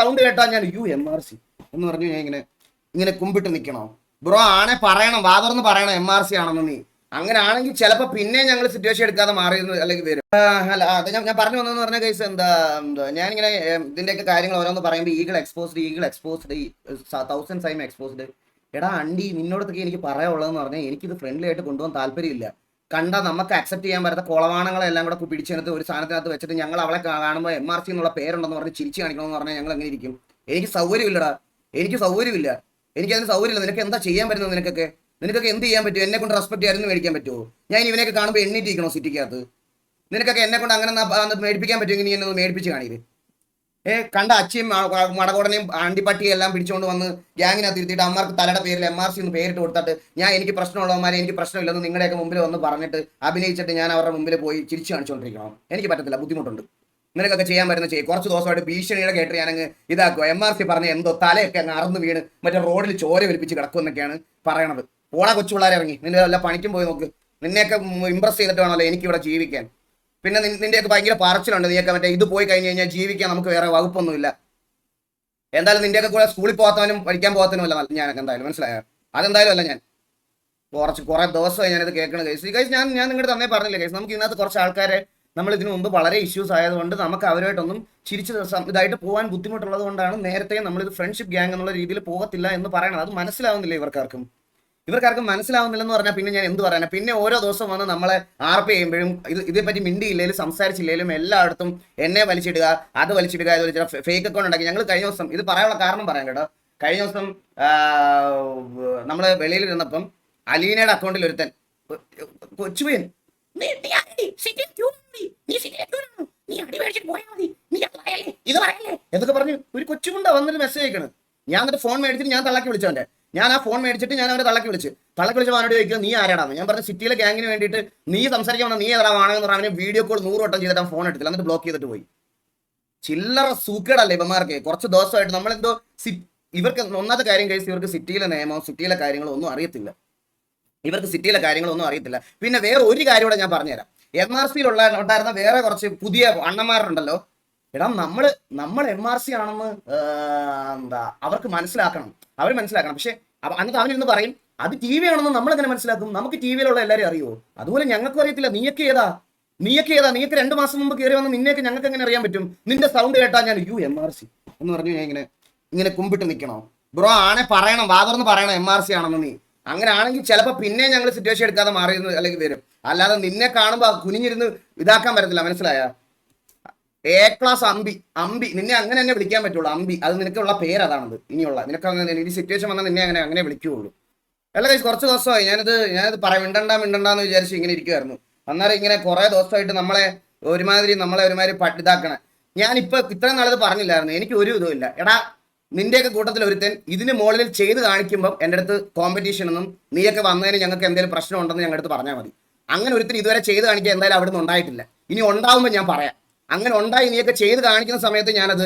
Sound കേട്ടാ ഞാൻ MRC എന്ന് പറഞ്ഞു ഞാൻ ഇങ്ങനെ ഇങ്ങനെ കുമ്പിട്ട് നിൽക്കണോ? ബ്രോ ആണെ പറയണം, വാതർന്ന് പറയണം MRC ആണെന്ന്. നീ അങ്ങനെ ആണെങ്കിൽ ചിലപ്പോൾ പിന്നെ ഞങ്ങൾ സിറ്റുവേഷൻ എടുക്കാതെ മാറിയെന്ന് അല്ലെങ്കിൽ വരും. അല്ല അത് ഞാൻ പറഞ്ഞു വന്നതെന്ന് പറഞ്ഞ കേസ് എന്താ ഞാനിങ്ങനെ ഇതിൻ്റെയൊക്കെ കാര്യങ്ങൾ ഓരോന്ന് പറയുമ്പോൾ ഈഗിൾ എക്സ്പോസ്ഡ് 1000 ടൈം എക്സ്പോസ്ഡ്. എടാ അണ്ടി, നിന്നോടത്തൊക്കെ എനിക്ക് പറയാനുള്ളതെന്ന് പറഞ്ഞാൽ എനിക്കിത് ഫ്രണ്ട്ലി ആയിട്ട് കൊണ്ടുപോകാൻ താല്പര്യമില്ല. കണ്ട നമുക്ക് അക്സെപ്റ്റ് ചെയ്യാൻ പറ്റാത്ത കുളവാണങ്ങളെല്ലാം കൂടെ പിടിച്ചെടുത്ത് ഒരു സാധനത്തിനകത്ത് വെച്ചിട്ട് ഞങ്ങൾ അവളെ കാണുമ്പോൾ MRC എന്നുള്ള പേരുണ്ടെന്ന് പറഞ്ഞ് ചിരിച്ച് കാണിക്കണമെന്ന് പറഞ്ഞാൽ ഞങ്ങൾ എങ്ങനെ ഇരിക്കും? എനിക്ക് സൗകര്യമില്ലടാ, എനിക്ക് സൗകര്യമില്ല, എനിക്കതിന് സൗകര്യമില്ല. നിനക്ക് എന്താ ചെയ്യാൻ പറ്റുന്നത്? നിനക്കൊക്കെ എന്ത് ചെയ്യാൻ പറ്റും? എന്നെ കൊണ്ട് റെസ്പെക്ട് ചെയ്യാനും മേടിക്കാൻ പറ്റുമോ? ഞാൻ ഇവനെയൊക്കെ കാണുമ്പോൾ എണ്ണീറ്റിരിക്കണോ സിറ്റിക്കകത്ത്? നിനക്കൊക്കെ എന്നെ കൊണ്ട് അങ്ങനെ മേടിപ്പിക്കാൻ പറ്റുമെങ്കിൽ നീ എന്നെ മേടിപ്പിച്ച് കാണിയത്. കണ്ട അച്ചിയും മടകോടനെയും അണ്ടിപ്പട്ടിയും എല്ലാം പിടിച്ചുകൊണ്ട് വന്ന് ഗ്യാങ്ങിനകത്ത് ഇരുത്തിയിട്ട് അമ്മമാർക്ക് തലയുടെ പേരിൽ MRC എന്ന് പേരിട്ട് കൊടുത്തിട്ട് എനിക്ക് പ്രശ്നമുള്ളവന്മാരെ എനിക്ക് പ്രശ്നമില്ലെന്ന് നിങ്ങളുടെയൊക്കെ മുമ്പിൽ വന്ന് പറഞ്ഞിട്ട് അഭിനയിച്ചിട്ട് ഞാൻ അവരുടെ മുമ്പിൽ പോയി ചിരിച്ചു കാണിച്ചുകൊണ്ടിരിക്കണം. എനിക്ക് പറ്റത്തില്ല, ബുദ്ധിമുട്ടുണ്ട്. നിനക്കൊക്കെ ചെയ്യാൻ പറ്റുന്ന കുറച്ച് ദിവസമായിട്ട് ഭീഷണിയുടെ കേട്ട് ഞാനങ്ങ് ഇതാക്കുക. MRC പറഞ്ഞ എന്തോ തലയൊക്കെ അങ്ങ് അറന്ന് വീണ് മറ്റേ റോഡിൽ ചോര വലിപ്പിച്ച് കിടക്കുമെന്നൊക്കെയാണ് പറയണത്. ഓളാ കൊച്ചു പിള്ളേരെ ഇറങ്ങി നിന്റെ വല്ല പണിക്കും പോയി നോക്ക്. നിന്നെയൊക്കെ ഇമ്പ്രസ് ചെയ്തിട്ട് വേണമല്ലോ എനിക്കിവിടെ ജീവിക്കാൻ. പിന്നെ നിന്റെയൊക്കെ ഭയങ്കര പറച്ചിലുണ്ട്. നീയൊക്കെ മറ്റേ ഇത് പോയി കഴിഞ്ഞ് കഴിഞ്ഞാൽ ജീവിക്കാൻ നമുക്ക് വേറെ വകുപ്പൊന്നുമില്ല. എന്തായാലും നിന്റെയൊക്കെ കൂടെ സ്കൂളിൽ പോകാത്തവനും പഠിക്കാൻ പോകാത്തവനുമല്ല ഞാനൊക്കെ, എന്തായാലും മനസ്സിലായോ? അതെന്തായാലും അല്ല. ഞാൻ കുറെ ദിവസമായി ഞാനിത് കേൾക്കണ കേസ്. ഞാൻ നിങ്ങളുടെ തന്നെ പറഞ്ഞില്ല കേസ്, നമുക്ക് ഇതിനകത്ത് കുറച്ച് ആൾക്കാരെ നമ്മൾ ഇതിനു മുമ്പ് വളരെ ഇഷ്യൂസ് ആയതുകൊണ്ട് നമുക്ക് അവരുമായിട്ടൊന്നും ചിരിച്ച് ഇതായിട്ട് പോകാൻ ബുദ്ധിമുട്ടുള്ളത് കൊണ്ടാണ് നേരത്തെ നമ്മളിത് ഫ്രണ്ട്ഷിപ്പ് ഗ്യാങ് എന്നുള്ള രീതിയിൽ പോകത്തില്ല എന്ന് പറയണത്. അത് മനസ്സിലാവുന്നില്ല ഇവർക്കാർക്കും മനസ്സിലാവുന്നില്ലെന്ന് പറഞ്ഞാൽ പിന്നെ ഞാൻ എന്ത് പറയാനാ? പിന്നെ ഓരോ ദിവസം വന്ന് നമ്മളെ ആർപ്പ് ചെയ്യുമ്പോഴും ഇതേപ്പറ്റി മിണ്ടിയില്ലേലും സംസാരിച്ചില്ലേലും എല്ലായിടത്തും എന്നെ വലിച്ചിടുക, അത് വലിച്ചിടുക, ഇത് വലിച്ചിടുക, ഫേക്ക് അക്കൗണ്ട് ഉണ്ടാക്കി. ഞങ്ങൾ കഴിഞ്ഞ ദിവസം ഇത് പറയാനുള്ള കാരണം പറയാം കേട്ടോ. കഴിഞ്ഞ ദിവസം നമ്മൾ വെളിയിലിരുന്നപ്പം അലീനയുടെ അക്കൗണ്ടിൽ ഒരുത്തൻ കൊച്ചുപയ്യൻ ഇതൊക്കെ പറഞ്ഞു ഒരു കൊച്ചുകൊണ്ടാ വന്നിട്ട് മെസ്സേജ് അയക്കണ്. ഞാൻ എന്നിട്ട് ഫോൺ മേടിച്ചിട്ട് ഞാൻ തള്ളക്കി വിളിച്ചവന്റെ. ഞാൻ ആ ഫോൺ മേടിച്ചിട്ട് ഞാൻ അവരെ തള്ളക്കി വിളിച്ച് അവനോട് ചോദിക്കുക നീ ആരാടാന്ന്. ഞാൻ പറഞ്ഞു സിറ്റിയിലെ ഗ്യാങ്ങിന് വേണ്ടിയിട്ട് നീ സംസാരിക്കാൻ വന്ന നീ ഏതാണെന്ന് പറഞ്ഞാൽ അവന് വീഡിയോ കോൾ 100 വട്ടം ചെയ്തിട്ട് ഫോൺ എടുത്തില്ല, എന്നിട്ട് ബ്ലോക്ക് ചെയ്തിട്ട് പോയി. ചില്ലറ സൂക്കേടല്ലേ ഇവന്മാർക്ക്? കുറച്ച് ദിവസമായിട്ട് നമ്മളെന്തോ ഇവർക്ക് ഒന്നാമത്തെ കാര്യം കഴിച്ച് ഇവർക്ക് സിറ്റിയിലെ നിയമം സിറ്റിയിലെ കാര്യങ്ങളൊന്നും അറിയത്തില്ല. പിന്നെ വേറെ ഒരു കാര്യം കൂടെ ഞാൻ പറഞ്ഞുതരാം. MRC ഉണ്ടായിരുന്ന വേറെ കുറച്ച് പുതിയ അണ്ണന്മാരുണ്ടല്ലോ. എടാ നമ്മൾ MRC ആണെന്ന് എന്താ അവർക്ക് മനസ്സിലാക്കണം. പക്ഷെ എന്നിട്ട് അവനിരുന്ന് പറയും അത് TV ആണെന്ന് നമ്മളെങ്ങനെ മനസ്സിലാക്കും? നമുക്ക് TVയിലുള്ള എല്ലാവരും അറിയുമോ? അതുപോലെ ഞങ്ങൾക്കും അറിയത്തില്ല. നീയൊക്കെ ഏതാ? നീയൊക്കെ 2 മാസം മുമ്പ് കയറി വന്ന് നിന്നെയൊക്കെ ഞങ്ങൾക്ക് എങ്ങനെ അറിയാൻ പറ്റും? നിന്റെ സൗണ്ട് കേട്ടാ ഞാൻ MRC എന്ന് പറഞ്ഞു ഞാൻ ഇങ്ങനെ കുമ്പിട്ട് നിൽക്കണോ? ബ്രോ ആണെ പറയണം, വാതർന്ന് പറയണം MRC ആണെന്ന്. നീ അങ്ങനെ ആണെങ്കിൽ ചിലപ്പോൾ പിന്നെ ഞങ്ങൾ സിറ്റുവേഷൻ എടുക്കാതെ മാറിയെന്ന് അല്ലെങ്കിൽ വരും. അല്ലാതെ നിന്നെ കാണുമ്പോൾ കുനിഞ്ഞിരുന്ന് ഇതാക്കാൻ പറ്റത്തില്ല, മനസ്സിലായ? A ക്ലാസ് അമ്പി നിന്നെ അങ്ങനെ തന്നെ വിളിക്കാൻ പറ്റുള്ളൂ. അമ്പി, അത് നിനക്കുള്ള പേര് അതാണത്. ഇനിയുള്ള നിനക്ക് അങ്ങനെ ഈ സിറ്റുവേഷൻ വന്നാൽ നിന്നെ അങ്ങനെ വിളിക്കുകയുള്ളൂ. അല്ല കൈസ്, കുറച്ച് ദിവസമായി ഞാനിത് മിണ്ടണ്ടെന്ന് വിചാരിച്ച് ഇങ്ങനെ ഇരിക്കുമായിരുന്നു. അന്നേരം ഇങ്ങനെ കുറേ ദിവസമായിട്ട് നമ്മളെ ഒരുമാതിരി ഇതാക്കണേ. ഞാനിപ്പോൾ ഇത്രയും നാളത് പറഞ്ഞില്ലായിരുന്നു. എനിക്ക് ഒരു ഇതുമില്ല. എടാ നിന്റെയൊക്കെ കൂട്ടത്തിൽ ഒരുത്തൻ ഇതിന് മുകളിൽ ചെയ്ത് കാണിക്കുമ്പോൾ എൻ്റെ അടുത്ത് കോമ്പറ്റീഷൻ ഒന്നും നീയൊക്കെ വന്നതിന് ഞങ്ങൾക്ക് എന്തെങ്കിലും പ്രശ്നം ഉണ്ടെന്ന് ഞങ്ങളുടെ അടുത്ത് പറഞ്ഞാൽ മതി. അങ്ങനെ ഒരുത്തൻ ഇതുവരെ ചെയ്ത് കാണിക്കാൻ എന്തായാലും അവിടെ നിന്ന് ഉണ്ടായിട്ടില്ല. ഇനി ഉണ്ടാവുമ്പോൾ ഞാൻ പറയാം. അങ്ങനെ ഉണ്ടായി നീയൊക്കെ ചെയ്ത് കാണിക്കുന്ന സമയത്ത്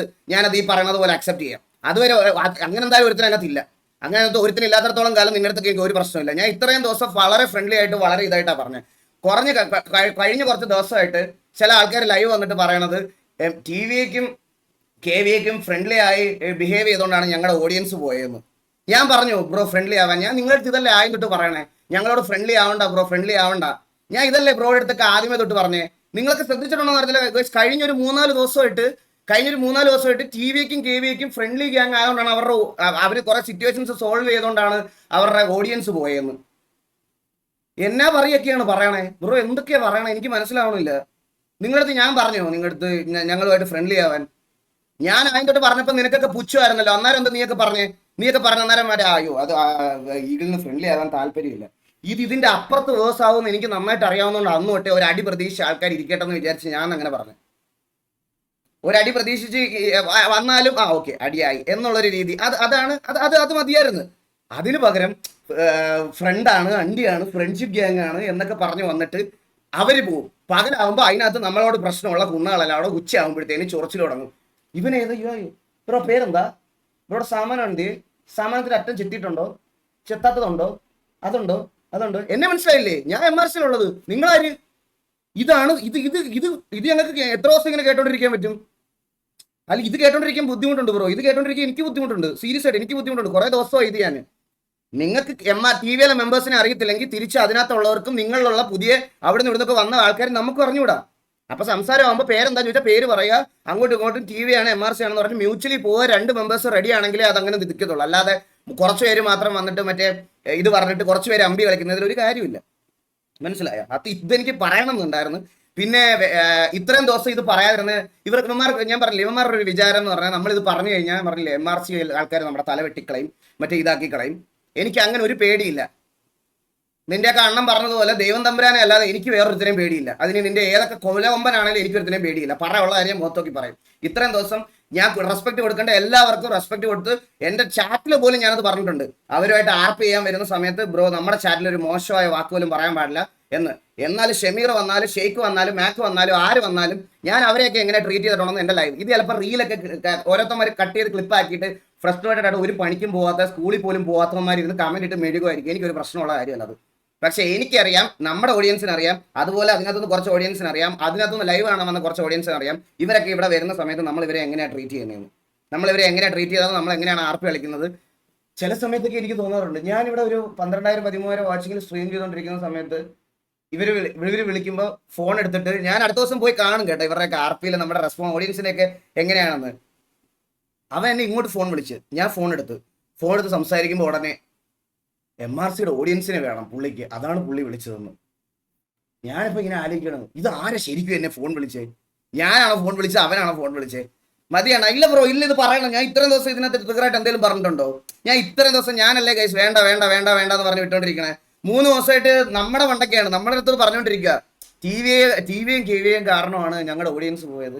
ഞാനത് ഈ പറയുന്നത് പോലെ അക്സെപ്റ്റ് ചെയ്യാം. അതുവരെ അങ്ങനെ എന്തായാലും ഒരുത്തനകത്തില്ല. അങ്ങനത്തെ ഒരുത്തനില്ലാത്തടത്തോളം കാലം നിങ്ങളുടെ അടുത്ത് എനിക്ക് ഒരു പ്രശ്നമില്ല. ഞാൻ ഇത്രയും ദിവസം വളരെ ഫ്രണ്ട്ലി ആയിട്ട് വളരെ ഇതായിട്ടാണ് പറഞ്ഞത്. കഴിഞ്ഞ കുറച്ച് ദിവസമായിട്ട് ചില ആൾക്കാർ ലൈവ് വന്നിട്ട് പറയണത് TVയ്ക്കും KVയ്ക്കും ഫ്രണ്ട്ലി ആയി ബിഹേവ് ചെയ്തുകൊണ്ടാണ് ഞങ്ങളുടെ ഓഡിയൻസ് പോയതെന്ന്. ഞാൻ പറഞ്ഞു ബ്രോ ഫ്രണ്ട്ലി ആവാൻ. ഞാൻ നിങ്ങളുടെ അടുത്ത് ഇതല്ലേ ആദ്യം തൊട്ട് പറയണേ, ഞങ്ങളോട് ഫ്രണ്ട്ലി ആവണ്ട ബ്രോ, ഫ്രണ്ട്ലി ആവണ്ട. ഞാൻ ഇതല്ലേ ബ്രോയുടെ അടുത്തൊക്കെ ആദ്യമേ തൊട്ട് പറഞ്ഞേ. നിങ്ങൾക്ക് ശ്രദ്ധിച്ചിട്ടുണ്ടോ എന്ന് അറിയില്ല. കഴിഞ്ഞൊരു 3-4 ദിവസമായിട്ട് TVയ്ക്കും KVയ്ക്കും ഫ്രണ്ട്ലി ഗ്യാങ് ആയതുകൊണ്ടാണ് അവർ കുറെ സിറ്റുവേഷൻസ് സോൾവ് ചെയ്തുകൊണ്ടാണ് അവരുടെ ഓഡിയൻസ് പോയെന്ന്. എന്നാ പറയൊക്കെയാണ് പറയണേ ബ്രോ? എന്തൊക്കെയാ പറയണേ? എനിക്ക് മനസ്സിലാവണില്ല. നിങ്ങളടുത്ത് ഞാൻ പറഞ്ഞോ നിങ്ങളടുത്ത് ഞങ്ങളുമായിട്ട് ഫ്രണ്ട്ലി ആവാൻ? ഞാൻ അതിൻ്റെ തൊട്ട് പറഞ്ഞപ്പോൾ നിനക്കൊക്കെ പുച്ഛമായിരുന്നല്ലോ. അന്നേരം എന്താ നീയൊക്കെ പറഞ്ഞ അന്നേരം അയ്യോ അത് ഈഗിളിന് ഫ്രണ്ട്ലി ആവാൻ താല്പര്യമില്ല. ഇതിന്റെ അപ്പുറത്ത് വേഴ്സ് ആവുമെന്ന് എനിക്ക് നന്നായിട്ട് അറിയാവുന്നതുകൊണ്ട് അന്ന് തൊട്ടേ ഒരു അടി പ്രതീക്ഷിച്ച ആൾക്കാർ ഇരിക്കട്ടെ എന്ന് വിചാരിച്ച് ഞാൻ അങ്ങനെ പറഞ്ഞു. ഒരടി പ്രതീക്ഷിച്ച് വന്നാലും ഓക്കെ അടിയായി എന്നുള്ളൊരു രീതി അത് മതിയായിരുന്നു. അതിന് പകരം ഫ്രണ്ടാണ്, അണ്ടിയാണ്, ഫ്രണ്ട്ഷിപ്പ് ഗ്യാങ് ആണ് എന്നൊക്കെ പറഞ്ഞു വന്നിട്ട് അവർ പോവും. പകലാവുമ്പോൾ അതിനകത്ത് നമ്മളോട് പ്രശ്നമുള്ള കുണ്ണുകളല്ല അവിടെ ഉച്ചയാകുമ്പോഴത്തേന് ചൊറച്ചിൽ തുടങ്ങും. ഇവനേതോ ബ്രോ പേരെന്താ? ബ്രോയുടെ സാമാനുണ്ട്, സാമാനത്തിന് അറ്റം ചെത്തിയിട്ടുണ്ടോ, ചെത്താത്തതുണ്ടോ, അതുണ്ടോ എന്നെ മനസ്സിലായില്ലേ? ഞാൻ MRCയിലുള്ളത്. നിങ്ങളാര്? ഇതാണ് ഇത് ഞങ്ങൾക്ക് എത്ര ദിവസം ഇങ്ങനെ കേട്ടോണ്ടിരിക്കാൻ പറ്റും? അല്ല ഇത് കേട്ടോണ്ടിരിക്കാൻ ബുദ്ധിമുട്ടുണ്ട് ബ്രോ, ഇത് കേട്ടോണ്ടിരിക്കാൻ എനിക്ക് ബുദ്ധിമുട്ടുണ്ട്, സീരിയസ് ആയിട്ട് എനിക്ക് ബുദ്ധിമുട്ടുണ്ട്. കുറെ ദിവസമായി ഇത് ഞാൻ. നിങ്ങൾക്ക് ടി വിയിലെ മെമ്പേഴ്സിനെ അറിയത്തില്ലെങ്കിൽ തിരിച്ച് അതിനകത്തുള്ളവർക്കും നിങ്ങളിലുള്ള പുതിയ അവിടെ നിന്ന് ഇവിടുന്നൊക്കെ വന്ന ആൾക്കാർ നമുക്ക് പറഞ്ഞുകൂടാ. അപ്പൊ സംസാരമാകുമ്പോൾ പേരെന്താ ചോദിച്ചാൽ പേര് പറയുക, അങ്ങോട്ടും ഇങ്ങോട്ടും ടി വി ആണ് MRC ആണെന്ന് പറഞ്ഞ് മ്യൂച്വലി പോവുക. 2 മെമ്പേഴ്സ് റെഡി ആണെങ്കിലേ അതങ്ങനെ നിൽക്കത്തുള്ളൂ. അല്ലാതെ കുറച്ച് പേര് മാത്രം വന്നിട്ട് മറ്റേ ഇത് പറഞ്ഞിട്ട് കുറച്ച് പേര് അമ്പി കളിക്കുന്നതിൽ ഒരു കാര്യമില്ല. മനസ്സിലായോ? അത് ഇതെനിക്ക് പറയണമെന്നുണ്ടായിരുന്നു. പിന്നെ ഇത്രയും ദിവസം ഇത് പറയാതിരുന്ന ഇവന്മാർക്ക് ഞാൻ പറഞ്ഞില്ല, ഇവന്മാരുടെ ഒരു വിചാരം എന്ന് പറഞ്ഞാൽ നമ്മളിത് പറഞ്ഞു കഴിഞ്ഞാൽ പറഞ്ഞില്ലേ MRC ആൾക്കാർ നമ്മുടെ തല വെട്ടിക്കളയും, മറ്റേ ഇതാക്കി കളയും. എനിക്ക് അങ്ങനെ ഒരു പേടിയില്ല. നിന്റെയൊക്കെ അണ്ണം പറഞ്ഞതുപോലെ ദൈവം തമ്പുരാനെ അല്ലാതെ എനിക്ക് വേറൊരുത്തരെയും പേടിയില്ല. അതിന് നിന്റെ ഏതൊക്കെ കൊലകൊമ്പനാണെങ്കിലും എനിക്ക് ഒരുത്തരെയും പേടിയില്ല. പറയാനുള്ള കാര്യം മുഖത്തോക്കി പറയും. ഇത്രയും ദിവസം ഞാൻ റെസ്പെക്ട് കൊടുക്കേണ്ട എല്ലാവർക്കും റെസ്പെക്ട് കൊടുത്ത് എൻ്റെ ചാറ്റിൽ പോലും ഞാനത് പറഞ്ഞിട്ടുണ്ട്. അവരുമായിട്ട് ആർപ്പ് ചെയ്യാൻ വരുന്ന സമയത്ത് ബ്രോ നമ്മുടെ ചാറ്റിൽ ഒരു മോശമായ വാക്ക് പോലും പറയാൻ പാടില്ല എന്ന്. എന്നാലും ഷമീർ വന്നാലും ഷെയ്ഖ് വന്നാലും മാക്ക് വന്നാലും ആര് വന്നാലും ഞാൻ അവരെയൊക്കെ എങ്ങനെ ട്രീറ്റ് ചെയ്തിട്ടുണ്ടെന്ന് എൻ്റെ ലൈവ്. ഇത് ചിലപ്പോൾ റീലൊക്കെ ഓരോരുത്തന്മാർ കട്ട് ചെയ്ത് ക്ലിപ്പ് ആക്കിയിട്ട് ഫ്രസ്ട്രേറ്റഡ് ആയിട്ട് ഒരു പണിക്കും പോകാത്ത സ്കൂളിൽ പോലും പോകാത്തവന്മാർ ഇരുന്ന് കമന്റ് ഇട്ട് മെഴുകുമായിരിക്കും. എനിക്കൊരു പ്രശ്നമുള്ള കാര്യമല്ല അത്. പക്ഷെ എനിക്കറിയാം, നമ്മുടെ ഓഡിയൻസിന് അറിയാം, അതുപോലെ അതിനകത്തുനിന്ന് കുറച്ച് ഓഡിയൻസിന് അറിയാം, അതിനകത്തുനിന്ന് ലൈവ് കാണാൻ വന്ന കുറച്ച് ഓഡിയൻസിന് അറിയാം. ഇവരൊക്കെ ഇവിടെ വരുന്ന സമയത്ത് നമ്മൾ ഇവരെ എങ്ങനെയാണ് ട്രീറ്റ് ചെയ്യുന്നത്, നമ്മളിവരെ എങ്ങനെയാണ് ട്രീറ്റ് ചെയ്തത്, നമ്മൾ എങ്ങനെയാണ് ആർപ്പ് കളിക്കുന്നത്. ചില സമയത്തൊക്കെ എനിക്ക് തോന്നാറുണ്ട്, ഞാനിവിടെ ഒരു 12,000-13,000 വാച്ചിങ്ങിൽ സ്ട്രീം ചെയ്തുകൊണ്ടിരിക്കുന്ന സമയത്ത് ഇവർ വിളിക്കുമ്പോൾ ഫോൺ എടുത്തിട്ട് ഞാൻ അടുത്ത ദിവസം പോയി കാണും കേട്ടോ ഇവരുടെയൊക്കെ ആർപ്പിയിൽ നമ്മുടെ ഓഡിയൻസിനെയൊക്കെ എങ്ങനെയാണെന്ന്. അവൻ എന്നെ ഇങ്ങോട്ട് ഫോൺ വിളിച്ച് ഞാൻ ഫോൺ എടുത്ത് സംസാരിക്കുമ്പോൾ ഉടനെ MRCയുടെ ഓഡിയൻസിനെ വേണം പുള്ളിക്ക്, അതാണ് പുള്ളി വിളിച്ചതെന്ന്. ഞാനിപ്പോൾ ഇങ്ങനെ ആലോചിക്കണം, ഇത് ആരെ ശരിക്കും എന്നെ ഫോൺ വിളിച്ചേ? ഞാനാണോ ഫോൺ വിളിച്ചത്, അവനാണോ ഫോൺ വിളിച്ചേ? മതിയാണ്. ഇല്ല ബ്രോ, ഇല്ല, ഇത് പറയണം. ഞാൻ ഇത്രയും ദിവസം ഇതിനകത്ത് ട്രിഗറായിട്ട് എന്തെങ്കിലും പറഞ്ഞിട്ടുണ്ടോ? ഞാൻ ഇത്രയും ദിവസം ഞാനല്ലേ ഗൈസ് വേണ്ട വേണ്ട വേണ്ട വേണ്ട എന്ന് പറഞ്ഞ് വിട്ടോണ്ടിരിക്കണേ. 3 ദിവസമായിട്ട് നമ്മുടെ വണ്ടൊക്കെയാണ് നമ്മുടെ അടുത്ത് പറഞ്ഞുകൊണ്ടിരിക്കുക. ടിവിയും KVയും കാരണമാണ് ഞങ്ങളുടെ ഓഡിയൻസ് പോയത്.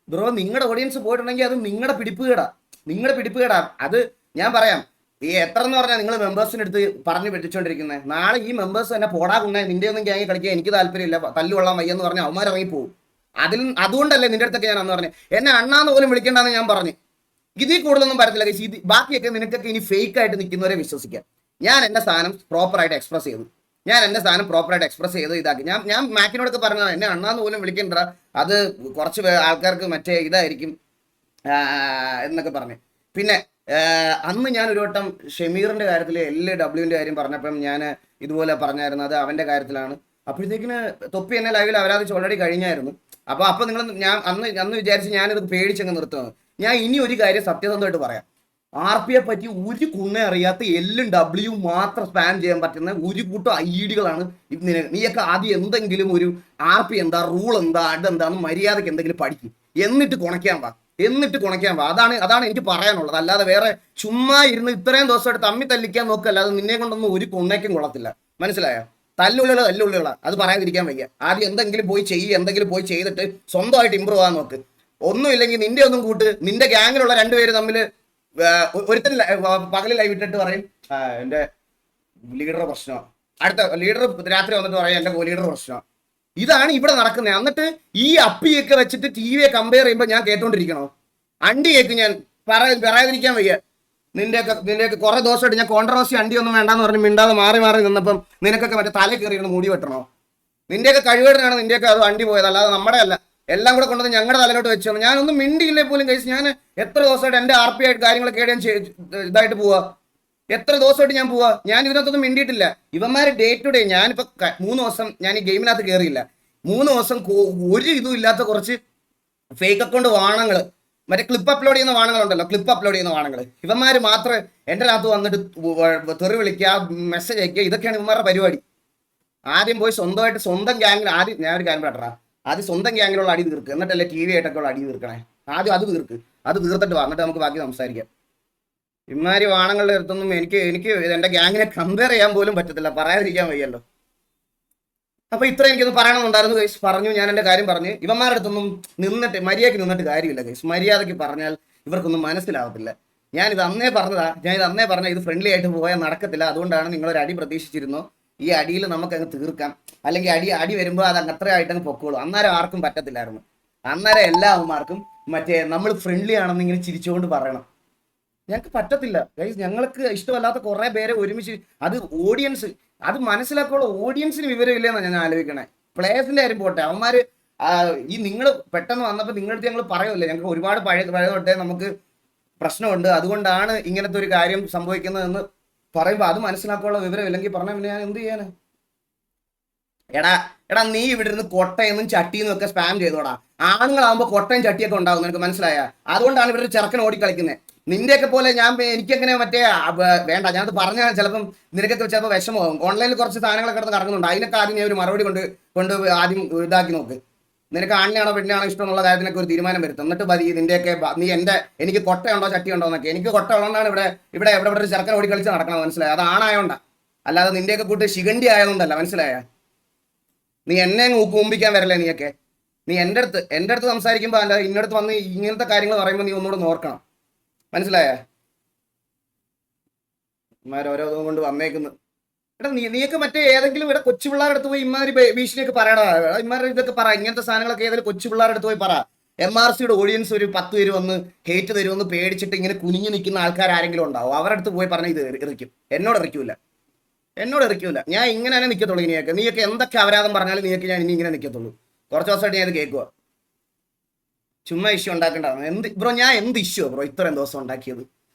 ബ്രോ, നിങ്ങളുടെ ഓഡിയൻസ് പോയിട്ടുണ്ടെങ്കിൽ അത് നിങ്ങളുടെ പിടിപ്പുകേടാ. അത് ഞാൻ പറയാം. ഈ എത്ര എന്ന് പറഞ്ഞാൽ നിങ്ങൾ മെമ്പേഴ്സിന് എടുത്ത് പറഞ്ഞു പറ്റിച്ചോണ്ടിരിക്കുന്നത്. നാളെ ഈ മെമ്പേഴ്സ് തന്നെ പോടാകുന്നേ നിന്റെ ഒന്നും ഗ്യാങ് കളിക്കാൻ എനിക്ക് താല്പര്യമില്ല, തല്ലുകൊള്ളാൻ വയ്യെന്ന് പറഞ്ഞാൽ അവന്മാർ ഇറങ്ങിപ്പോവും. അതുകൊണ്ടല്ലേ നിന്റെ അടുത്തൊക്കെ ഞാൻ അന്ന് പറഞ്ഞു എന്നെ അണ്ണാന്ന് പോലും വിളിക്കേണ്ടെന്ന് ഞാൻ പറഞ്ഞു. ഇതിൽ കൂടുതലൊന്നും പറയത്തില്ല. ബാക്കിയൊക്കെ നിനക്കൊക്കെ ഇനി ഫേക്ക് ആയിട്ട് നിൽക്കുന്നവരെ വിശ്വസിക്കാം. ഞാൻ എൻ്റെ സാധനം പ്രോപ്പറായിട്ട് എക്സ്പ്രസ് ചെയ്തു ഇതാക്കി. ഞാൻ മാക്കിനോടൊക്കെ പറഞ്ഞത് എന്നെ അണ്ണാന്ന് പോലും വിളിക്കണ്ട, അത് കുറച്ച് ആൾക്കാർക്ക് മറ്റേ ഇതായിരിക്കും എന്നൊക്കെ പറഞ്ഞു. പിന്നെ അന്ന് ഞാൻ ഒരു വട്ടം ഷമീറിന്റെ കാര്യത്തിൽ LWന്റെ കാര്യം പറഞ്ഞപ്പം ഞാൻ ഇതുപോലെ പറഞ്ഞായിരുന്നു, അത് അവന്റെ കാര്യത്തിലാണ്. അപ്പോഴത്തേക്കിന് തൊപ്പി എന്നെ ലൈവിൽ അവരാധിച്ച് ഓൾറെഡി കഴിഞ്ഞായിരുന്നു. അപ്പോൾ നിങ്ങൾ ഞാൻ അന്ന് വിചാരിച്ച് ഞാനിത് പേടിച്ചങ്ങ് നിർത്തുന്നത്. ഞാൻ ഇനി ഒരു കാര്യം സത്യസന്ധമായിട്ട് പറയാം. RPയെ പറ്റി ഒരു കുണ്ണെ അറിയാത്ത LW മാത്രം സ്പാം ചെയ്യാൻ പറ്റുന്ന ഒരു കൂട്ടം IDകളാണ് നീയൊക്കെ ആദ്യം എന്തെങ്കിലും ഒരു RP എന്താ, റൂൾ എന്താ, അതെന്താന്ന് മര്യാദയ്ക്ക് എന്തെങ്കിലും പഠിക്കും, എന്നിട്ട് കുണയ്ക്കാൻ വാ. അതാണ് എനിക്ക് പറയാനുള്ളത്. അല്ലാതെ വേറെ ചുമ്മാ ഇരുന്ന് ഇത്രയും ദിവസമായിട്ട് തമ്മി തല്ലിക്കാൻ നോക്കല്ലാതെ നിന്നെ കൊണ്ടൊന്നും ഒരു കുണ്ണയ്ക്കും കൊള്ളത്തില്ല. മനസ്സിലായോ? തല്ലുള്ളികളാ, അത് പറയാതിരിക്കാൻ വയ്യ. ആദ്യം എന്തെങ്കിലും പോയി ചെയ്തിട്ട് സ്വന്തമായിട്ട് ഇമ്പ്രൂവ് ആകാൻ നോക്ക്. ഒന്നുമില്ലെങ്കിൽ നിന്റെ ഒന്നും കൂട്ട്, നിന്റെ ഗ്യാങ്ങിലുള്ള 2 പേര് തമ്മിൽ ഒരുത്തൻ പകല് ലൈവ് ഇട്ടിട്ട് പറയും എന്റെ ലീഡറുടെ പ്രശ്നമാണ്, അടുത്ത ലീഡർ രാത്രി വന്നിട്ട് പറയും എന്റെ ലീഡറുടെ പ്രശ്നമാണ്. ഇതാണ് ഇവിടെ നടക്കുന്നത്. എന്നിട്ട് ഈ അപ്പിയൊക്കെ വെച്ചിട്ട് TVയെ കമ്പയർ ചെയ്യുമ്പോൾ ഞാൻ കേട്ടോണ്ടിരിക്കണോ? അണ്ടിയൊക്കെ ഞാൻ പറയാതിരിക്കാൻ വയ്യ. നിന്റെയൊക്കെ കുറെ ദിവസമായിട്ട് ഞാൻ കോൺട്രവേഴ്സി അണ്ടിയൊന്നും വേണ്ടാന്ന് പറഞ്ഞ് മിണ്ടാതെ മാറി നിന്നപ്പം നിനക്കൊക്കെ മറ്റേ തല കയറിയിരുന്ന് മൂടി വെട്ടണോ? നിന്റെയൊക്കെ കഴിവേടനാണ് നിന്റെയൊക്കെ അത് അണ്ടി പോയത്, അല്ലാതെ നമ്മുടെ അല്ല. എല്ലാം കൂടെ കൊണ്ടുവന്ന് ഞങ്ങളുടെ തലയിലോട്ട് വെച്ചു. ഞാനൊന്നും മിണ്ടിയില്ലേ പോലും കഴിച്ച്. ഞാൻ എത്ര ദിവസമായിട്ട് എൻ്റെ RP ആയിട്ട് കാര്യങ്ങളൊക്കെ ഇതായിട്ട് പോവാ, എത്ര ദിവസമായിട്ട് ഞാൻ പോവാ. ഞാൻ ഇതിനകത്തൊന്നും മിണ്ടിയിട്ടില്ല. ഇവന്മാര് ഡേ ടു ഡേ, ഞാനിപ്പോൾ 3 ദിവസം ഞാൻ ഈ ഗെയിമിനകത്ത് കയറിയില്ല. 3 ദിവസം ഒരു ഇതും ഇല്ലാത്ത കുറച്ച് ഫേക്ക് അക്കൗണ്ട് വാണങ്ങൾ, മറ്റേ ക്ലിപ്പ് അപ്ലോഡ് ചെയ്യുന്ന വാണങ്ങൾ ഇവന്മാർ മാത്രമേ എൻ്റെ അകത്ത് വന്നിട്ട് തെറി വിളിക്കുക, മെസ്സേജ് അയക്കുക. ഇതൊക്കെയാണ് ഇവന്മാരുടെ പരിപാടി. ആദ്യം പോയി സ്വന്തം ഗ്യാങ്ങിൽ ഞാൻ ഒരു കാര്യം പറയട്ടാ, ആദ്യം സ്വന്തം ഗ്യാങ്ങിലുള്ള അടി തീർക്ക്, എന്നിട്ടല്ലേ TV ആയിട്ടൊക്കെ ഉള്ള അടി തീർക്കണേ. ആദ്യം അത് തീർത്തിട്ട് വന്നിട്ട് നമുക്ക് ബാക്കി സംസാരിക്കാം. ഇമാരി വാണങ്ങളുടെ അടുത്തൊന്നും എനിക്ക് എൻ്റെ ഗ്യാങ്ങിനെ കമ്പയർ ചെയ്യാൻ പോലും പറ്റത്തില്ല, പറയാതിരിക്കാൻ വയ്യല്ലോ. അപ്പൊ ഇത്ര എനിക്കൊന്ന് പറയണമെന്നുണ്ടായിരുന്നു ഗൈസ്. പറഞ്ഞു, ഞാൻ എൻ്റെ കാര്യം പറഞ്ഞു. ഇവന്മാരുടെ അടുത്തൊന്നും മര്യാദയ്ക്ക് നിന്നിട്ട് കാര്യമില്ല ഗൈസ്. മര്യാദയ്ക്ക് പറഞ്ഞാൽ ഇവർക്കൊന്നും മനസ്സിലാവത്തില്ല. ഞാനിത് അന്നേ പറഞ്ഞ ഇത് ഫ്രണ്ട്ലി ആയിട്ട് പോയാൽ നടക്കത്തില്ല. അതുകൊണ്ടാണ് നിങ്ങളൊരു അടി പ്രതീക്ഷിച്ചിരുന്നു. ഈ അടിയിൽ നമുക്കങ്ങ് തീർക്കാം, അല്ലെങ്കിൽ അടി വരുമ്പോൾ അത് അത്ര ആയിട്ടങ്ങ് പൊക്കോളൂ. അന്നേരം ആർക്കും പറ്റത്തില്ലായിരുന്നു. അന്നേരം എല്ലാവന്മാർക്കും മറ്റേ നമ്മൾ ഫ്രണ്ട്ലി ആണെന്ന് ഇങ്ങനെ ചിരിച്ചുകൊണ്ട് പറയണം. ഞങ്ങൾക്ക് പറ്റത്തില്ല ഗൈസ്. ഞങ്ങൾക്ക് ഇഷ്ടമല്ലാത്ത കുറെ പേരെ ഒരുമിച്ച് അത് ഓഡിയൻസ് അത് മനസ്സിലാക്കുള്ള ഓഡിയൻസിന് വിവരമില്ലെന്നാണ് ഞാൻ ആലോചിക്കണേ. പ്ലേയേഴ്സിന്റെ കാര്യം പോട്ടെ, അവന്മാര് ഈ നിങ്ങൾ പെട്ടെന്ന് വന്നപ്പോൾ നിങ്ങളുടെ ഞങ്ങൾ പറയുമല്ലേ, ഞങ്ങൾക്ക് ഒരുപാട് പഴയ തൊട്ടേ നമുക്ക് പ്രശ്നമുണ്ട്, അതുകൊണ്ടാണ് ഇങ്ങനത്തെ ഒരു കാര്യം സംഭവിക്കുന്നതെന്ന് പറയുമ്പോൾ അത് മനസ്സിലാക്കാനുള്ള വിവരം ഇല്ലെങ്കിൽ പറഞ്ഞാൽ പിന്നെ ഞാൻ എന്ത് ചെയ്യാന്? എടാ എടാ നീ ഇവിടെ ഇരുന്ന് കൊട്ടയെന്നും ചട്ടിയെന്നും ഒക്കെ സ്പാം ചെയ്തോടാ. ആണുങ്ങളാകുമ്പോൾ കൊട്ടയും ചട്ടിയൊക്കെ ഉണ്ടാവും, നിനക്ക് മനസ്സിലായ? അതുകൊണ്ടാണ് ഇവിടെ ഒരു ചെറുക്കൻ ഓടിക്കളിക്കുന്നത്. നിന്റെയൊക്കെ പോലെ എനിക്കെങ്ങനെ മറ്റേ വേണ്ട, ഞാനത് പറഞ്ഞാൽ ചിലപ്പം നിനക്കൊക്കെ ചിലപ്പോൾ വിഷമമാകും. ഓൺലൈനിൽ കുറച്ച് സാധനങ്ങളൊക്കെ കിടന്ന് കറങ്ങുന്നുണ്ട്, അതിനൊക്കെ ആദ്യം ഞാൻ ഒരു മറുപടി കൊണ്ട് ആദ്യം ഇതാക്കി നോക്ക്. നിനക്ക് ആണിനാണോ പെണ്ണിനാണോ ഇഷ്ടം എന്നുള്ള കാര്യത്തിനൊക്കെ ഒരു തീരുമാനം വരുത്തും. എന്നിട്ട് മതി നിന്റെയൊക്കെ നീ എനിക്ക് കൊട്ടയുണ്ടോ ചട്ടിയുണ്ടോ എന്നൊക്കെ. എനിക്ക് കൊട്ട ഉള്ളതുകൊണ്ടാണ് ഇവിടെ ഒരു ചെറുക്കൻ ഓടിക്കളിച്ച് നടക്കണം, മനസ്സിലായ? അത് ആണായോണ്ടാ, അല്ലാതെ നിന്റെയൊക്കെ കൂട്ട് ശിഖണ്ഡി ആയതുകൊണ്ടല്ല, മനസ്സിലായ? നീ എന്നെ ഊമ്പിക്കാൻ വരല്ലേ നീയൊക്കെ. നീ എൻ്റെ അടുത്ത് സംസാരിക്കുമ്പോൾ അല്ല ഇന്നടുത്ത് വന്ന് ഇങ്ങനത്തെ കാര്യങ്ങൾ പറയുമ്പോൾ നീ ഒന്നുകൂടെ നോർക്കണം, മനസ്സിലായ? ഓരോ കൊണ്ട് വന്നേക്കുന്നു. എടാ നീയൊക്കെ മറ്റേ ഏതെങ്കിലും ഇവിടെ കൊച്ചു പിള്ളേരുടെ അടുത്ത് പോയി ഇമാതിരി ഭീഷണിയൊക്കെ പറയടാ. ഇമാരുടെ ഇതൊക്കെ പറ, ഇങ്ങനത്തെ സാധനങ്ങളൊക്കെ ഏതെങ്കിലും കൊച്ചു പിള്ളേരുടെ അടുത്ത് പോയി പറ. MRCയുടെ ഓഡിയൻസ് ഒരു 10 പേര് വന്ന് ഹേറ്റ് തരുമെന്ന് പേടിച്ചിട്ട് ഇങ്ങനെ കുനിഞ്ഞു നിൽക്കുന്ന ആൾക്കാർ ആരെങ്കിലും ഉണ്ടാവും, അവരുടെ അടുത്ത് പോയി പറഞ്ഞാൽ ഇത് എറിക്കും. എന്നോട് എറിക്കൂല. ഞാൻ ഇങ്ങനെ തന്നെ നിൽക്കത്തുള്ളൂ. നീയൊക്കെ എന്തൊക്കെ അപരാധം പറഞ്ഞാലും നീയൊക്കെ ഞാൻ ഇനി ഇങ്ങനെ നിൽക്കത്തുള്ളൂ. കുറച്ച് ദിവസമായിട്ട് ഞാൻ ഇത് കേൾക്കുക. ചുമ്മാ ഇഷ്യൂ ഉണ്ടാക്കേണ്ടതാണ്. ബ്രോ ഞാൻ എന്ത് ഇഷ്യൂ ബ്രോ ഇത്രയും ദിവസം ഉണ്ടാക്കിയത്?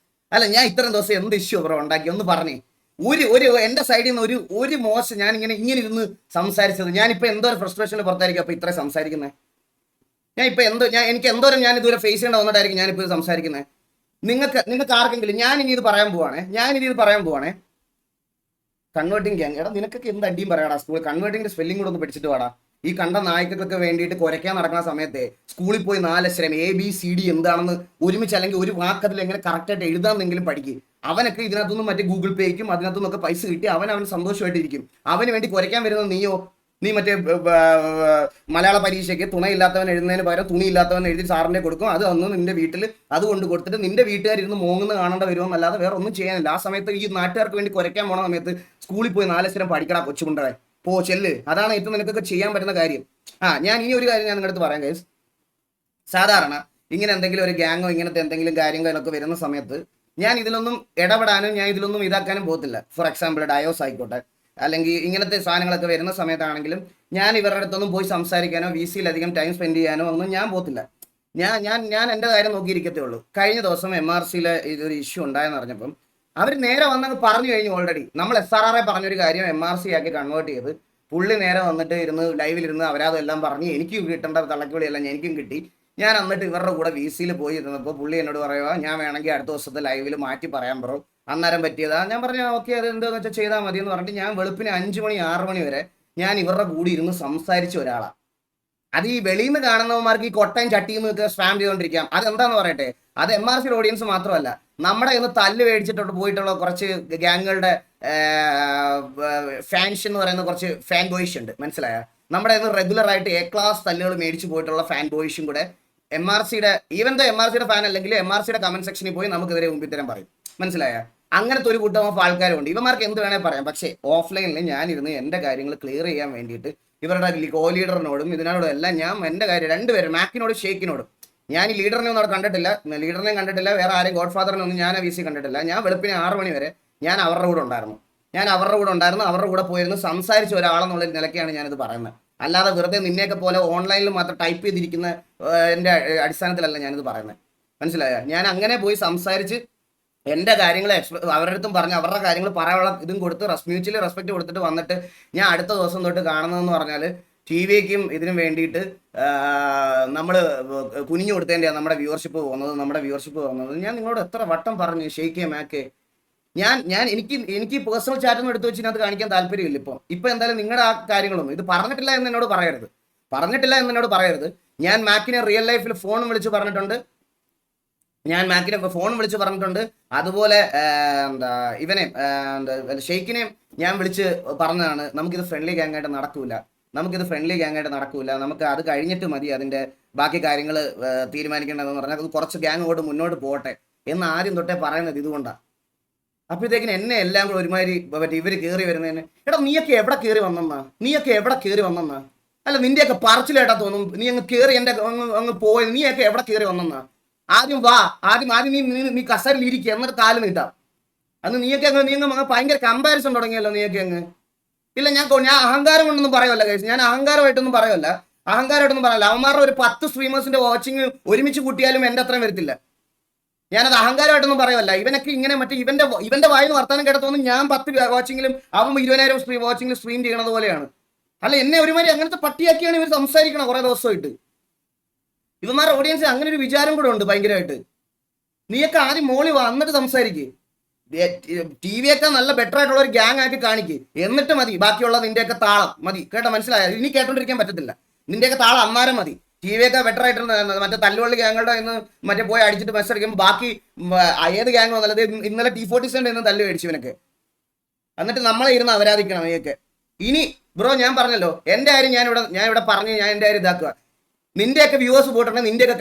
അല്ല ഞാൻ ഇത്രയും ദിവസം എന്ത് ഇഷ്യൂ ബ്രോ ഉണ്ടാക്കി? ഒന്ന് പറഞ്ഞേ. ഒരു എൻ്റെ സൈഡിൽ നിന്ന് ഒരു മോശം ഞാൻ ഇങ്ങനെ ഇരുന്ന് സംസാരിച്ചത്. ഞാനിപ്പോൾ എന്തോ ഒരു ഫ്രസ്ട്രേഷനിൽ പുറത്തായിരിക്കും അപ്പോൾ ഇത്രയും സംസാരിക്കുന്നത്. എനിക്ക് എന്തോരം ഞാൻ ഇതുവരെ ഫേസ് ചെയ്യേണ്ട വന്നിട്ടായിരിക്കും ഞാനിപ്പോൾ ഇത് സംസാരിക്കുന്നത്. നിങ്ങൾക്ക് ആർക്കെങ്കിലും ഞാനിനി ഇത് പറയാൻ പോവാണേ. Converting gang. എടാ നിനക്കൊക്കെ എന്ത് അടിയും പറയാടാ സ്കൂളിൽ. കൺവേർട്ടിങ്ങിന്റെ സ്പെല്ലിംഗ് കൂടെ ഒന്ന് പഠിച്ചിട്ട് വാടാ. ഈ കണ്ട നായ്ക്കൊക്കെ വേണ്ടിയിട്ട് കുരയ്ക്കാൻ നടക്കുന്ന സമയത്തെ സ്കൂളിൽ പോയി 4 അക്ഷരം ABCD എന്താണെന്ന് ഒരുമിച്ച് അല്ലെങ്കിൽ ഒരു വാക്കത്തിൽ എങ്ങനെ കറക്റ്റായിട്ട് എഴുതാമെന്നെങ്കിലും പഠിക്കും. അവനൊക്കെ ഇതിനകത്തൊന്നും മറ്റേ ഗൂഗിൾ പേയ്ക്കും അതിനകത്തുനിന്നൊക്കെ പൈസ കിട്ടി അവൻ സന്തോഷമായിട്ടിരിക്കും. അവന് വേണ്ടി കുരയ്ക്കാൻ വരുന്നത് നീയോ? നീ മറ്റേ മലയാള പരീക്ഷയ്ക്ക് തുണയില്ലാത്തവൻ എഴുതുന്നതിന് പകരം തുണിയില്ലാത്തവൻ എഴുതി സാറിനെ കൊടുക്കും. അത് അന്ന് നിന്റെ വീട്ടിൽ അത് കൊണ്ട് കൊടുത്തിട്ട് നിന്റെ വീട്ടുകാരിരുന്ന് മോങ്ങുന്ന കാണേണ്ട വരുമെന്നല്ലാതെ വേറെ ഒന്നും ചെയ്യാനില്ല. ആ സമയത്ത് ഈ നാട്ടുകാർക്ക് വേണ്ടി കുരയ്ക്കാൻ പോണ സമയത്ത് സ്കൂളിൽ പോയി 4 അക്ഷരം പഠിക്കടാ കൊച്ചുകൊണ്ടേ ചെല്ല്. അതാണ് ഏറ്റവും നിനക്കൊക്കെ ചെയ്യാൻ പറ്റുന്ന കാര്യം. ഞാൻ ഇനി ഒരു കാര്യം ഞാൻ നിങ്ങളുടെ അടുത്ത് പറയാം ഗൈസ്. സാധാരണ ഇങ്ങനെ എന്തെങ്കിലും ഒരു ഗ്യാങ്ങോ ഇങ്ങനത്തെ എന്തെങ്കിലും കാര്യങ്ങളൊക്കെ വരുന്ന സമയത്ത് ഞാൻ ഇതിലൊന്നും ഇടപെടാനും ഞാൻ ഇതിലൊന്നും ഇതാക്കാനും പോകത്തില്ല. ഫോർ എക്സാമ്പിൾ ഡയോസ് ആയിക്കോട്ടെ, അല്ലെങ്കിൽ ഇങ്ങനത്തെ സാധനങ്ങളൊക്കെ വരുന്ന സമയത്താണെങ്കിലും ഞാൻ ഇവരുടെ അടുത്തൊന്നും പോയി സംസാരിക്കാനോ VCയിലധികം ടൈം സ്പെൻഡ് ചെയ്യാനോ ഒന്നും ഞാൻ പോകത്തില്ല. ഞാൻ എൻ്റെ കാര്യം നോക്കിയിരിക്കത്തേ ഉള്ളൂ. കഴിഞ്ഞ ദിവസം MRCയിലെ ഇതൊരു ഇഷ്യൂ ഉണ്ടായെന്ന് പറഞ്ഞപ്പം അവർ നേരെ വന്നങ്ങ് പറഞ്ഞു കഴിഞ്ഞു. ഓൾറെഡി നമ്മൾ SRRA പറഞ്ഞൊരു കാര്യം MRC ആക്കി കൺവേർട്ട് ചെയ്ത് പുള്ളി നേരെ വന്നിട്ട് ലൈവിലിരുന്ന് അവരാതെല്ലാം പറഞ്ഞ് എനിക്ക് കിട്ടേണ്ട തള്ളക്കുകളിയെല്ലാം എനിക്കും കിട്ടി. ഞാൻ എന്നിട്ട് ഇവരുടെ കൂടെ VCയിൽ പോയി ഇരുന്നപ്പോൾ പുള്ളി എന്നോട് പറയുക ഞാൻ വേണമെങ്കിൽ അടുത്ത ദിവസത്തെ ലൈവിൽ മാറ്റി പറയാൻ പറ. അന്നേരം പറ്റിയതാ. ഞാൻ പറഞ്ഞു ഓക്കെ അത് എന്താണെന്ന് വെച്ചാൽ ചെയ്താൽ മതി എന്ന് പറഞ്ഞിട്ട് ഞാൻ വെളുപ്പിന് 5 മണി 6 മണി വരെ ഞാൻ ഇവരുടെ കൂടി ഇരുന്ന് സംസാരിച്ച ഒരാളാണ്. അത് ഈ വെളിയിൽ നിന്ന് കാണുന്നവന്മാർക്ക് ഈ കൊട്ടയും ചട്ടിയും ഒക്കെ സ്പാം ചെയ്തുകൊണ്ടിരിക്കാം. അതെന്താന്ന് പറയട്ടെ, അത് MRCയുടെ ഓഡിയൻസ് മാത്രമല്ല, നമ്മുടെ ഇന്ന് തല്ല് മേടിച്ചിട്ട് പോയിട്ടുള്ള കുറച്ച് ഗ്യാങ്ങുകളുടെ ഫാൻസ് എന്ന് പറയുന്ന കുറച്ച് ഫാൻ ബോയ്സ് ഉണ്ട്, മനസ്സിലായ? നമ്മുടെ ഇന്ന് റെഗുലർ ആയിട്ട് A ക്ലാസ് തല്ലുകൾ മേടിച്ച് പോയിട്ടുള്ള ഫാൻ ബോയ്സും കൂടെ MRCയുടെ MRCയുടെ ഫാൻ അല്ലെങ്കിൽ MRCയുടെ കമന്റ് സെക്ഷനിൽ പോയി നമുക്കെതിരെ മുമ്പിത്തരം പറയും, മനസ്സിലായ? അങ്ങനത്തെ ഒരു കൂട്ടം ഓഫ് ആൾക്കാരുണ്ട്. ഇവന്മാർക്ക് എന്ത് വേണേൽ പറയാം. പക്ഷേ ഓഫ്ലൈനിൽ ഞാനിരുന്ന് എൻ്റെ കാര്യങ്ങൾ ക്ലിയർ ചെയ്യാൻ വേണ്ടിയിട്ട് ഇവരുടെ കോ ലീഡറിനോടും ഇതിനോടും എല്ലാം ഞാൻ എൻ്റെ കാര്യം രണ്ടുപേരും മാക്കിനോടും ഷേക്കിനോടും ഞാൻ ഈ ലീഡറിനെ ഒന്നും അവിടെ ലീഡറിനെയും കണ്ടിട്ടില്ല, വേറെ ആരെയും ഗോഡ് ഫാദറിനെ ഒന്നും ഞാൻ VC കണ്ടിട്ടില്ല. ഞാൻ വെളുപ്പിന് 6 മണി വരെ ഞാൻ അവരുടെ കൂടെ ഉണ്ടായിരുന്നു. അവരുടെ കൂടെ പോയിരുന്നു സംസാരിച്ച ഒരാളെന്നുള്ള നിലയ്ക്കാണ് ഞാനിത് പറയുന്നത്. അല്ലാതെ വെറുതെ നിന്നെയൊക്കെ പോലെ ഓൺലൈനിൽ മാത്രം ടൈപ്പ് ചെയ്തിരിക്കുന്ന എൻ്റെ അടിസ്ഥാനത്തിലല്ല ഞാനിത് പറയുന്നത്, മനസ്സിലായ? ഞാൻ അങ്ങനെ പോയി സംസാരിച്ച് എൻ്റെ കാര്യങ്ങൾ അവരുടെ അടുത്തും പറഞ്ഞ് അവരുടെ കാര്യങ്ങൾ പറയാനുള്ള ഇതും കൊടുത്ത് മ്യൂച്വലി റെസ്പെക്ട് കൊടുത്തിട്ട് വന്നിട്ട് ഞാൻ അടുത്ത ദിവസം തൊട്ട് കാണുന്നതെന്ന് പറഞ്ഞാൽ TVക്കും ഇതിനും വേണ്ടിയിട്ട് നമ്മൾ കുനിഞ്ഞു കൊടുത്തതിൻ്റെയാണ് നമ്മുടെ വ്യൂവർഷിപ്പ് പോകുന്നത്. ഞാൻ നിങ്ങളോട് എത്ര വട്ടം പറഞ്ഞു ഷെയ്ക്കേ മാക്കേ. എനിക്ക് പേഴ്സണൽ ചാറ്റൊന്നും എടുത്ത് വെച്ച് ഇതിനകത്ത് കാണിക്കാൻ താല്പര്യമില്ല. ഇപ്പൊ എന്തായാലും നിങ്ങളുടെ ആ കാര്യങ്ങളൊന്നും ഇത് പറഞ്ഞിട്ടില്ല എന്ന് എന്നോട് പറയരുത്. ഞാൻ മാക്കിനെ റിയൽ ലൈഫിൽ ഫോൺ വിളിച്ച് പറഞ്ഞിട്ടുണ്ട്. അതുപോലെ ഇവനെ ഷെയ്ക്കിനെയും ഞാൻ വിളിച്ച് പറഞ്ഞതാണ് നമുക്കിത് ഫ്രണ്ട്ലി ഗ്യാങ്ങായിട്ട് നടക്കൂല. നമുക്ക് അത് കഴിഞ്ഞിട്ട് മതി അതിന്റെ ബാക്കി കാര്യങ്ങൾ തീരുമാനിക്കേണ്ടതെന്ന് പറഞ്ഞാൽ അത് കുറച്ച് ഗ്യാങ് കൊണ്ട് മുന്നോട്ട് പോട്ടെ എന്ന് ആദ്യം തൊട്ടേ പറയുന്നത് ഇതുകൊണ്ടാണ്. അപ്പോഴത്തേക്കിന് എന്നെ എല്ലാം കൂടെ ഒരുമാതിരി ഇവർ കയറി വരുന്നതിന് എടാ നീയൊക്കെ എവിടെ കയറി വന്നെന്നാ? അല്ല നിന്റെയൊക്കെ പറച്ചിലേട്ടാ തോന്നും. നീ അങ്ങ് കയറി എൻ്റെ അങ്ങ് പോയി. നീയൊക്കെ എവിടെ കയറി വന്നെന്നാ? ആദ്യം നീ കസരിൽ ഇരിക്കുക, എന്നിട്ട് കാല് നീട്ടാം. അന്ന് നീയൊക്കെ അങ്ങ് ഭയങ്കര കമ്പാരിസൺ തുടങ്ങിയല്ലോ നീയൊക്കെ അങ്ങ്. ഇല്ല ഞാൻ അഹങ്കാരം കൊണ്ടൊന്നും പറയല്ല കഴിച്ചു, ഞാൻ അഹങ്കാരമായിട്ടൊന്നും പറയല്ല. അഹങ്കാരമായിട്ടൊന്നും പറയല്ല. അവന്മാരുടെ ഒരു 10 സ്ട്രീമേഴ്സിന്റെ വാച്ചിങ് ഒരുമിച്ച് കൂട്ടിയാലും എന്റെ അത്രയും വരത്തില്ല. ഞാനത് അഹങ്കാരമായിട്ടൊന്നും പറയുമല്ല. ഇവനൊക്കെ ഇങ്ങനെ മറ്റേ ഇവന്റെ വായിന്ന് വർത്താനം കേട്ടതൊന്നും ഞാൻ 10 വാച്ചിങ്ങിലും അവൻ 20,000 വാച്ചിങ്ങിലും സ്ട്രീം ചെയ്യണത് പോലെയാണ്. അല്ല, എന്നെ ഒരുമാതിരി അങ്ങനത്തെ പട്ടിയാക്കിയാണ് ഇവർ സംസാരിക്കണം കുറെ ദിവസമായിട്ട്. ഇവന്മാരുടെ ഓഡിയൻസിന് അങ്ങനെ ഒരു വിചാരം കൂടെ ഉണ്ട് ഭയങ്കരമായിട്ട്. നീയൊക്കെ ആദ്യം മോളി വന്നിട്ട് സംസാരിക്ക്. ടി വി ഒക്കെ നല്ല ബെറ്റർ ആയിട്ടുള്ള ഒരു ഗ്യാങ് ആക്കി കാണിക്ക്. എന്നിട്ട് മതി ബാക്കിയുള്ള നിന്റെയൊക്കെ താളം മതി. കേട്ടോ, മനസ്സിലായോ? ഇനി കേട്ടോണ്ടിരിക്കാൻ പറ്റത്തില്ല. നിന്റെയൊക്കെ താളം അന്നേരം മതി. ടി വി ഒക്കെ ബെറ്റർ ആയിട്ട് മറ്റേ തല്ലുവള്ളി ഗ്യാങ്ങളുടെ ഇന്ന് മറ്റേ പോയി അടിച്ചിട്ട് മെസ്സ് അടിക്കുമ്പോൾ ബാക്കി ഏത് ഗ്യാങ് വന്നത് ഇന്നലെ T47 ഇന്ന് തല്ല് മേടിച്ചവനൊക്കെ. എന്നിട്ട് നമ്മളെ ഇരുന്ന് അപരാധിക്കണം നീയൊക്കെ. ഇനി ബ്രോ ഞാൻ പറഞ്ഞല്ലോ, എന്റെ കാര്യം ഞാൻ ഇവിടെ പറഞ്ഞ് ഞാൻ എന്റെ കാര്യം ഇതാക്കുക. നിന്റെയൊക്കെ വ്യൂവേഴ്സ് പോയിട്ടുണ്ടെങ്കിൽ നിന്റെയൊക്കെ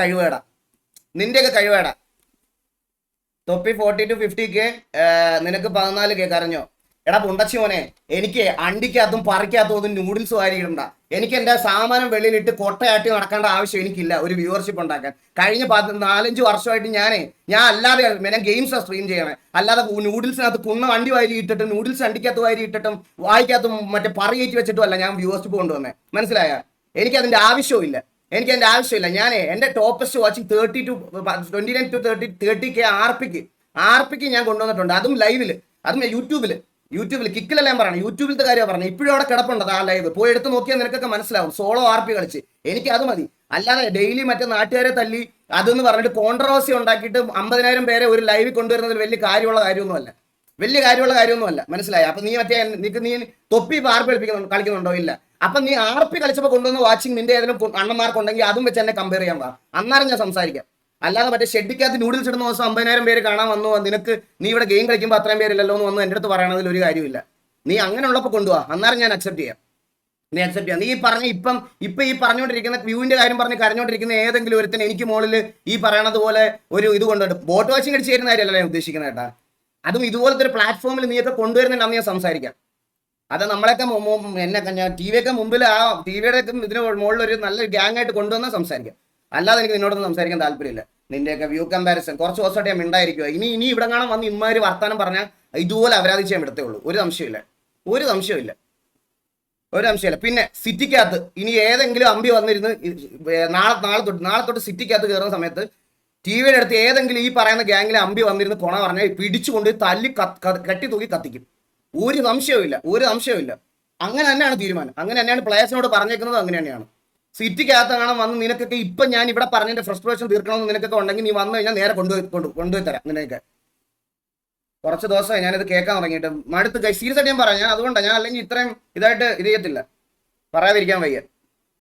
കഴിവേടാ. തൊപ്പി 40 to 50K, നിനക്ക് 14K കരഞ്ഞോ? എടാ പുണ്ടച്ചി മോനെ, എനിക്ക് അണ്ടിക്കകത്തും പറിക്കകത്തും നൂഡിൽസ് വാരിയിടണ്ട. എനിക്ക് എന്റെ സാമാനം വെളിയിലിട്ട് കൊട്ടയാട്ടി നടക്കേണ്ട ആവശ്യം എനിക്കില്ല ഒരു വ്യൂവർഷിപ്പ് ഉണ്ടാക്കാൻ. കഴിഞ്ഞ 4-5 വർഷമായിട്ട് ഞാൻ അല്ലാതെ ഗെയിംസാണ് സ്ട്രീം ചെയ്യണേ. അല്ലാതെ നൂഡിൽസിനകത്ത് കുണ്ണ വണ്ടി വാരി ഇട്ടിട്ടും നൂഡിൽസ് അണ്ടിക്കകത്ത് വാരി ഇട്ടിട്ടും വായിക്കകത്തും മറ്റേ പറയേറ്റി വെച്ചിട്ടും അല്ല ഞാൻ വ്യൂവർഷിപ്പ് കൊണ്ടുവന്നേ. മനസ്സിലായ? എനിക്കതിന്റെ ആവശ്യമില്ല. ഞാൻ എന്റെ ടോപ്പസ്റ്റ് വാച്ചിങ് 29 to 30K ആർപിക്ക് ഞാൻ കൊണ്ടുവന്നിട്ടുണ്ട്. അതും ലൈവില്, അതും യൂട്യൂബിൽ കിക്കിലല്ല ഞാൻ പറയണം. യൂട്യൂബിലത്തെ കാര്യമാണ് പറഞ്ഞത്. ഇപ്പോഴും അവിടെ കിടപ്പുണ്ട് ആ ലൈവ്. പോയി എടുത്ത് നോക്കിയാൽ നിനക്കൊക്കെ മനസ്സിലാവും. സോളോ RP കളിച്ച് എനിക്ക് അത് മതി. അല്ലാതെ ഡെയിലി മറ്റേ നാട്ടുകാരെ തല്ലി അതെന്ന് പറഞ്ഞിട്ട് കോൺട്രവേഴ്സി ഉണ്ടാക്കിയിട്ട് 50,000 പേരെ ഒരു ലൈവിൽ കൊണ്ടുവരുന്നതിൽ വലിയ കാര്യമുള്ള കാര്യമൊന്നുമല്ല. മനസ്സിലായി? അപ്പൊ നീ തൊപ്പി RP കളിക്കുന്നുണ്ടോ? ഇല്ല. അപ്പൊ നീ RP കളിച്ചപ്പോൾ കൊണ്ടുവന്ന വാച്ചിങ് നിന്റെ ഏതെങ്കിലും അണ്ണന്മാർക്കുണ്ടെങ്കിൽ അതും വെച്ച് എന്നെ കമ്പയർ ചെയ്യാൻ പാ. അന്നേരം ഞാൻ സംസാരിക്കാം. അല്ലാതെ മറ്റേ ഷെഡിക്കകത്ത് നൂഡിൽസ് ഇടുന്ന ദിവസം 50,000 പേര് കാണാൻ വന്നു, നിനക്ക് നീ ഇവിടെ ഗെയിം കളിക്കുമ്പോൾ അത്രയും പേരില്ലല്ലോ എന്ന് വന്ന് എൻ്റെ അടുത്ത് പറയണതിൽ ഒരു കാര്യമില്ല. നീ അങ്ങനെ ഉള്ളപ്പോൾ കൊണ്ടുപോവാ, അന്നേരം ഞാൻ അക്സെപ്റ്റ് ചെയ്യാം. നീ പറഞ്ഞ ഇപ്പം ഈ പറഞ്ഞുകൊണ്ടിരിക്കുന്ന വ്യൂവിന്റെ കാര്യം പറഞ്ഞ് കരഞ്ഞുകൊണ്ടിരിക്കുന്ന ഏതെങ്കിലും ഒരുത്തിന് എനിക്ക് മുകളിൽ ഈ പറയണത് പോലെ ഒരു ഇത് കൊണ്ടുപോയിട്ട് ബോട്ട് വാച്ചിങ് അടിച്ച് ചേരുന്ന കാര്യമല്ല ഞാൻ ഉദ്ദേശിക്കുന്നത് കേട്ടാ. അതും ഇതുപോലത്തെ ഒരു പ്ലാറ്റ്ഫോമിൽ നീയൊക്കെ കൊണ്ടുവരുന്നുണ്ടെന്ന് ഞാൻ സംസാരിക്കാം. അത് നമ്മളൊക്കെ ഞാൻ ടിവിയൊക്കെ മുമ്പിൽ ആ ടിവിയുടെ ഇതിന് മുകളിൽ ഒരു നല്ല ഗ്യാങ് ആയിട്ട് കൊണ്ടുവന്നാൽ സംസാരിക്കാം. അല്ലാതെ എനിക്ക് നിന്നോടൊന്നും സംസാരിക്കാൻ താല്പര്യമില്ല. നിന്റെയൊക്കെ വ്യൂ കമ്പാരിസൺ കുറച്ച് ദിവസമായിട്ട് ഞാൻ മിണ്ടായിരിക്കുക. ഇനി ഇവിടെ കാണാൻ വന്ന് ഇമ്മാര് വർത്താനം പറഞ്ഞാൽ ഇതുപോലെ അപരാധിച്ച് ഞാൻ വിടത്തേ ഉള്ളൂ. ഒരു സംശയമില്ല. പിന്നെ സിറ്റിക്കകത്ത് ഇനി ഏതെങ്കിലും അമ്പി വന്നിരുന്ന് നാളെ തൊട്ട് സിറ്റിക്കകത്ത് കയറുന്ന സമയത്ത് ടിവിയുടെ അടുത്ത് ഏതെങ്കിലും ഈ പറയുന്ന ഗ്യാങ്ങിലെ അമ്പി വന്നിരുന്ന് കൊണ പറഞ്ഞാൽ പിടിച്ചുകൊണ്ട് തല്ലി കെട്ടി തൂക്കി കത്തിക്കും. ഒരു സംശയമില്ല. അങ്ങനെ തന്നെയാണ് തീരുമാനം. അങ്ങനെ തന്നെയാണ് പ്ലേയേഴ്സിനോട് പറഞ്ഞേക്കുന്നത്. അങ്ങനെ തന്നെയാണ്. സിറ്റിക്കകത്ത് കാണാൻ വന്ന് നിനക്കൊക്കെ ഇപ്പം ഞാൻ ഇവിടെ പറഞ്ഞതിന്റെ ഫ്രസ്ട്രേഷൻ തീർക്കണമെന്ന് നിനക്കൊക്കെ ഉണ്ടെങ്കിൽ നീ വന്നു കഴിഞ്ഞാൽ നേരെ കൊണ്ടുപോയി തരാം. നിനക്ക് കുറച്ച് ദിവസമായി ഞാനിത് കേൾക്കാൻ തുടങ്ങിയിട്ട് മടുത്ത്. സീരിയസ് ആയിട്ട് ഞാൻ പറയാം. ഞാൻ അതുകൊണ്ടാണ്, ഞാൻ അല്ലെങ്കിൽ ഇത്രയും ഇതായിട്ട് ഇത് ചെയ്യത്തില്ല, പറയാതിരിക്കാൻ വയ്യ.